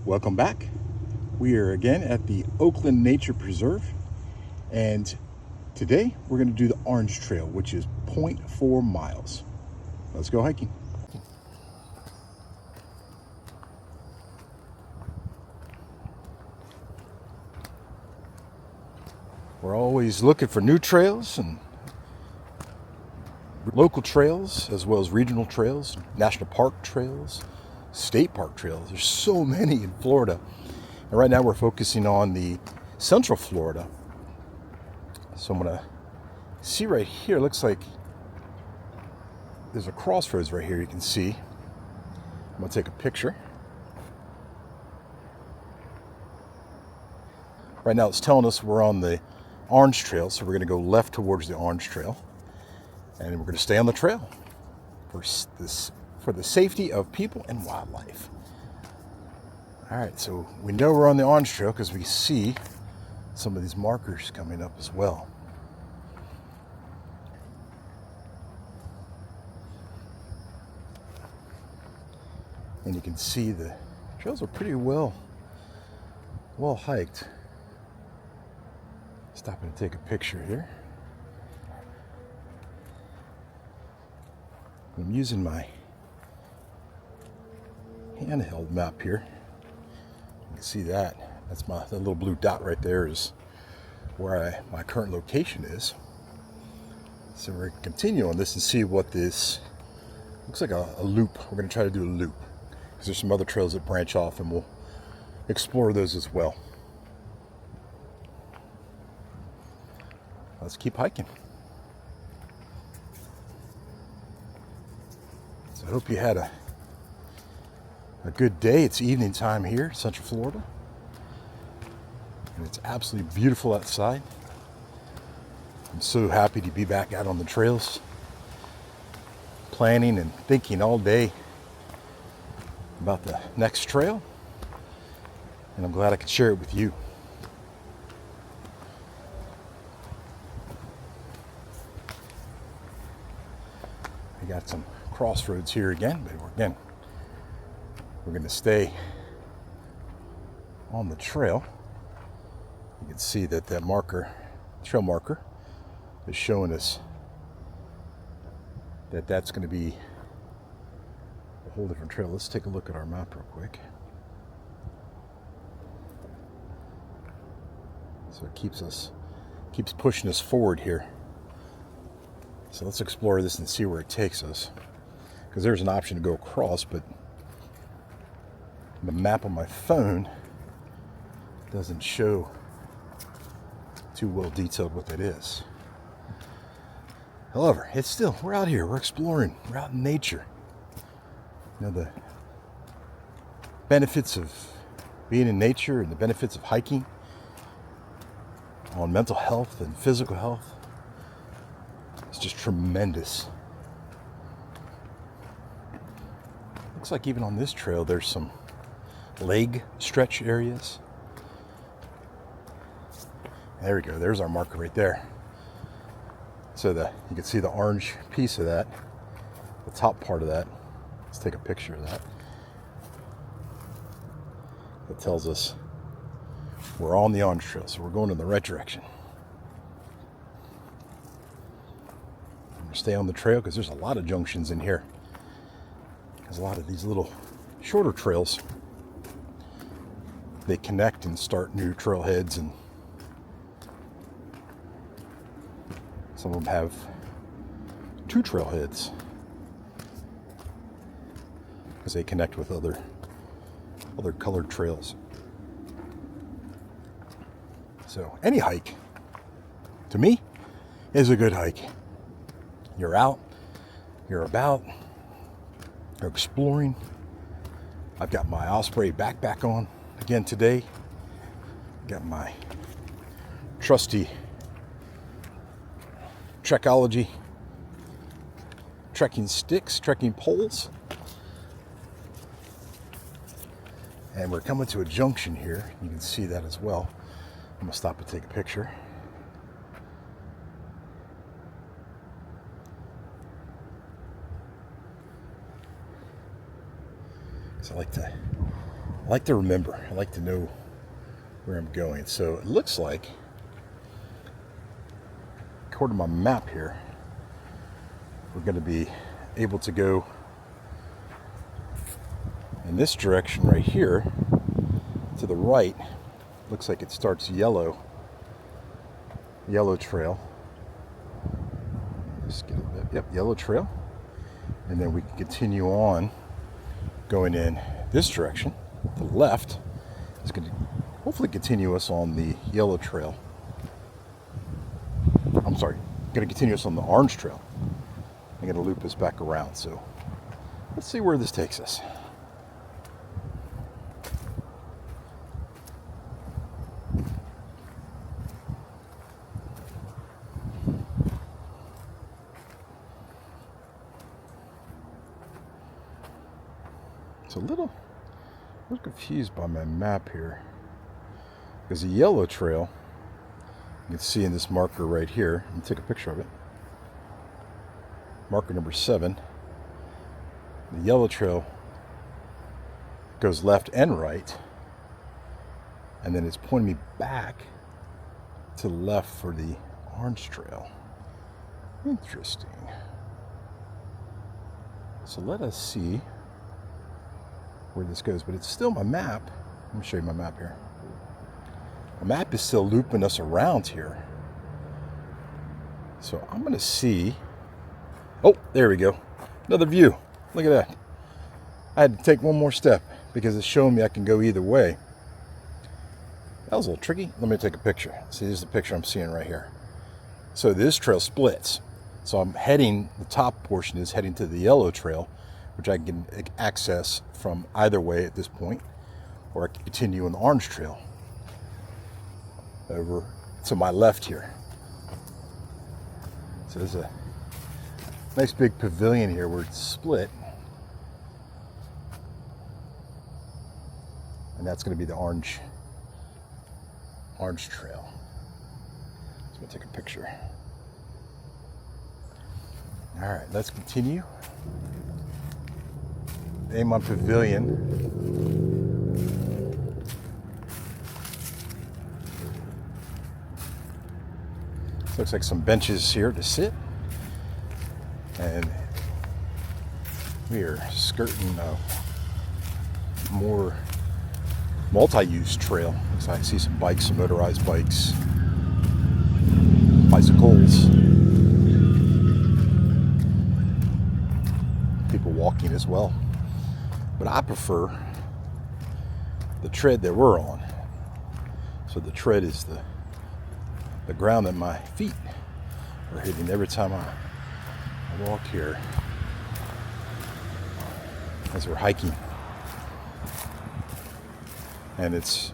Welcome back. We are again at the Oakland Nature Preserve, and today we're going to do the Orange Trail, which is 0.4 miles. Let's go hiking. We're always looking for new trails and local trails, as well as regional trails, national park trails, state park trails. There's so many in Florida. And right now we're focusing on the Central Florida. So I'm going to see right here, looks like there's a crossroads right here you can see. I'm going to take a picture. Right now it's telling us we're on the Orange Trail, so we're going to go left towards the Orange Trail. And we're going to stay on the trail for the safety of people and wildlife. All right, so we know we're on the Orange Trail because we see some of these markers coming up as well. And you can see the trails are pretty well hiked. Stopping to take a picture here. I'm using my handheld map here. You can see that. That's that little blue dot right there is where my current location is. So we're going to continue on this and see what this looks like. A loop. We're going to try to do a loop because there's some other trails that branch off, and we'll explore those as well. Let's keep hiking. So I hope you had a good day. It's evening time here in Central Florida. And it's absolutely beautiful outside. I'm so happy to be back out on the trails, planning and thinking all day about the next trail. And I'm glad I could share it with you. We got some crossroads here again, but we're going to stay on the trail. You can see that trail marker is showing us that that's going to be a whole different trail. Let's take a look at our map real quick. So it keeps pushing us forward here. So let's explore this and see where it takes us. Because there's an option to go across, but the map on my phone doesn't show too well detailed what that is. However, we're out here, we're exploring, we're out in nature. You know, the benefits of being in nature and the benefits of hiking on mental health and physical health. It's just tremendous. Looks like even on this trail there's some leg stretch areas. There we go, there's our marker right there. So you can see the orange piece of that, the top part of that. Let's take a picture of that. That tells us we're on the Orange Trail, so we're going in the right direction. Stay on the trail because there's a lot of junctions in here. There's a lot of these little shorter trails. They connect and start new trailheads, and some of them have 2 trailheads because they connect with other colored trails. So any hike, to me, is a good hike. You're out, you're about, you're exploring. I've got my Osprey backpack on again today. Got my trusty Trekology trekking sticks, trekking poles. And we're coming to a junction here. You can see that as well. I'm gonna stop and take a picture. So I like to I like to remember. I like to know where I'm going. So it looks like, according to my map here, we're going to be able to go in this direction right here to the right. Looks like it starts yellow trail. Just get a bit. Yep, yellow trail. And then we can continue on going in this direction. The left is going to hopefully continue us on the yellow trail. I'm sorry, going to continue us on the orange trail. I'm going to loop us back around. So let's see where this takes us. It's a little confused by my map here, because the yellow trail, you can see in this marker right here. Let me take a picture of it. Marker number 7. The yellow trail goes left and right, and then it's pointing me back to the left for the orange trail. Interesting. So let us see where this goes, but it's still my map. Let me show you my map here. My map is still looping us around here. So I'm going to see. Oh, there we go. Another view. Look at that. I had to take one more step because it's showing me I can go either way. That was a little tricky. Let me take a picture. See, this is the picture I'm seeing right here. So this trail splits. So I'm heading, the top portion is heading to the yellow trail, which I can access from either way at this point, or I can continue on the orange trail over to my left here. So there's a nice big pavilion here where it's split, and that's going to be the orange trail. So I'm going to take a picture. All right, let's continue. Aim on pavilion. Looks like some benches here to sit. And we are skirting a more multi-use trail. So I see some bikes, some motorized bikes, bicycles, people walking as well. But I prefer the tread that we're on. So the tread is the ground that my feet are hitting every time I walk here as we're hiking. And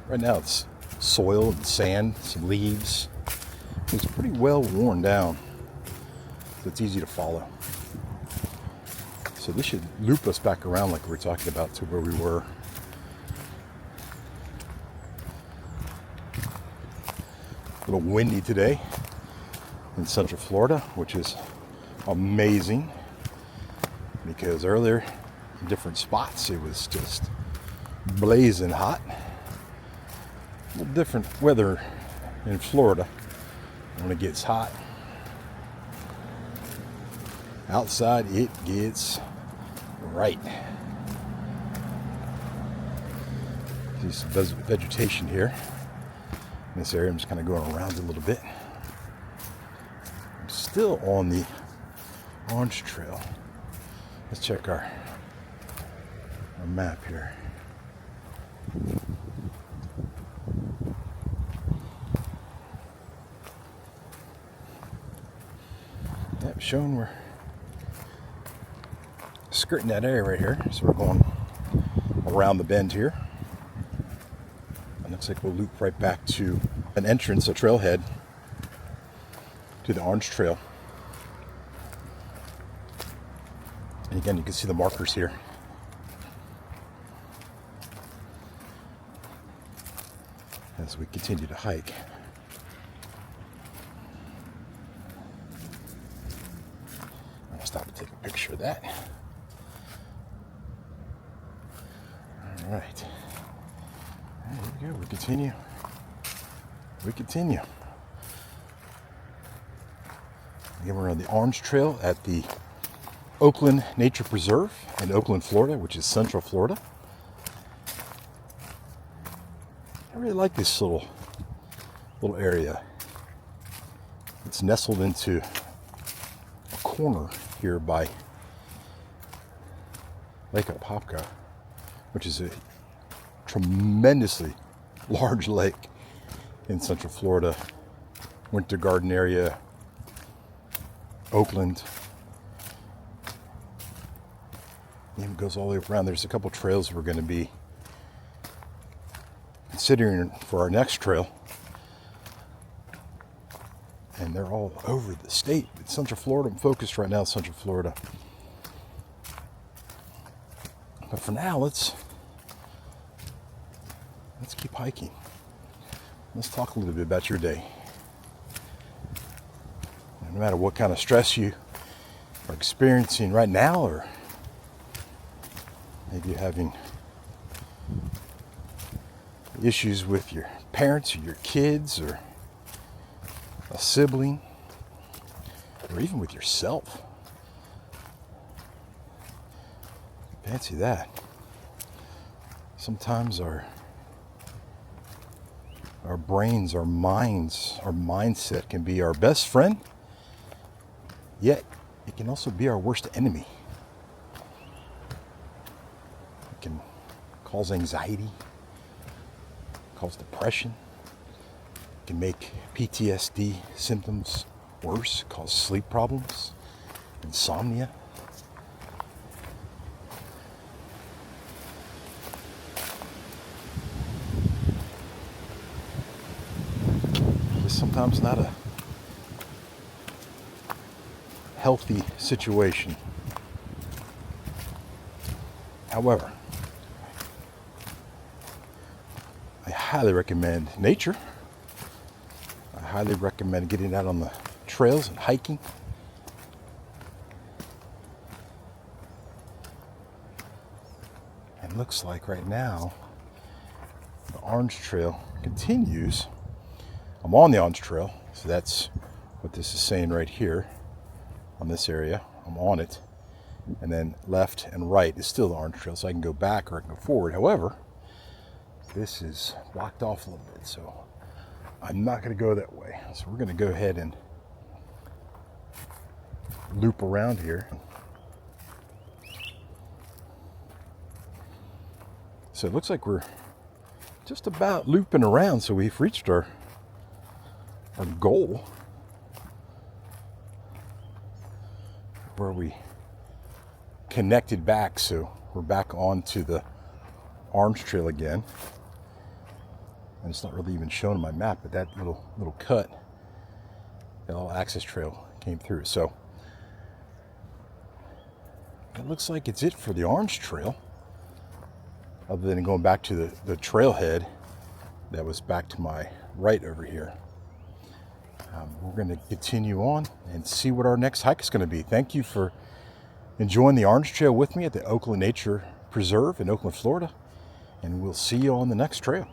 right now it's soil and sand, some leaves. It's pretty well worn down, so it's easy to follow. So this should loop us back around like we were talking about to where we were. A little windy today in Central Florida, which is amazing, because earlier in different spots it was just blazing hot. A little different weather in Florida when it gets hot. Outside it gets right. See some vegetation here in this area. I'm just kind of going around it a little bit. I'm still on the orange trail. Let's check our map here. Yep, showing we're skirting that area right here. So we're going around the bend here. It looks like we'll loop right back to an entrance, a trailhead to the orange trail. And again, you can see the markers here. As we continue to hike. I'll stop to take a picture of that. All right. Here we go. We continue. We continue. Again, we're on the Orange Trail at the Oakland Nature Preserve in Oakland, Florida, which is Central Florida. I really like this little area. It's nestled into a corner here by Lake Apopka, which is a tremendously large lake in Central Florida, Winter Garden area, Oakland. It goes all the way around. There's a couple trails we're going to be considering for our next trail, and they're all over the state. It's Central Florida. I'm focused right now on Central Florida. But for now, let's keep hiking. Let's talk a little bit about your day. No matter what kind of stress you are experiencing right now, or maybe you're having issues with your parents or your kids or a sibling, or even with yourself. Fancy that. Sometimes our brains, our minds, our mindset can be our best friend, yet it can also be our worst enemy. It can cause anxiety, cause depression, it can make PTSD symptoms worse, cause sleep problems, insomnia. Sometimes not a healthy situation. However, I highly recommend nature. I highly recommend getting out on the trails and hiking. And it looks like right now the Orange Trail continues. I'm on the Orange Trail, so that's what this is saying right here on this area. I'm on it. And then left and right is still the Orange Trail, so I can go back or I can go forward. However, this is blocked off a little bit, so I'm not going to go that way. So we're going to go ahead and loop around here. So it looks like we're just about looping around, so we've reached our goal, where we connected back, so we're back onto the Orange Trail again. And it's not really even shown on my map, but that little cut, that little access trail came through. So it looks like it's it for the Orange Trail, other than going back to the trailhead that was back to my right over here. We're going to continue on and see what our next hike is going to be. Thank you for enjoying the Orange Trail with me at the Oakland Nature Preserve in Oakland, Florida. And we'll see you on the next trail.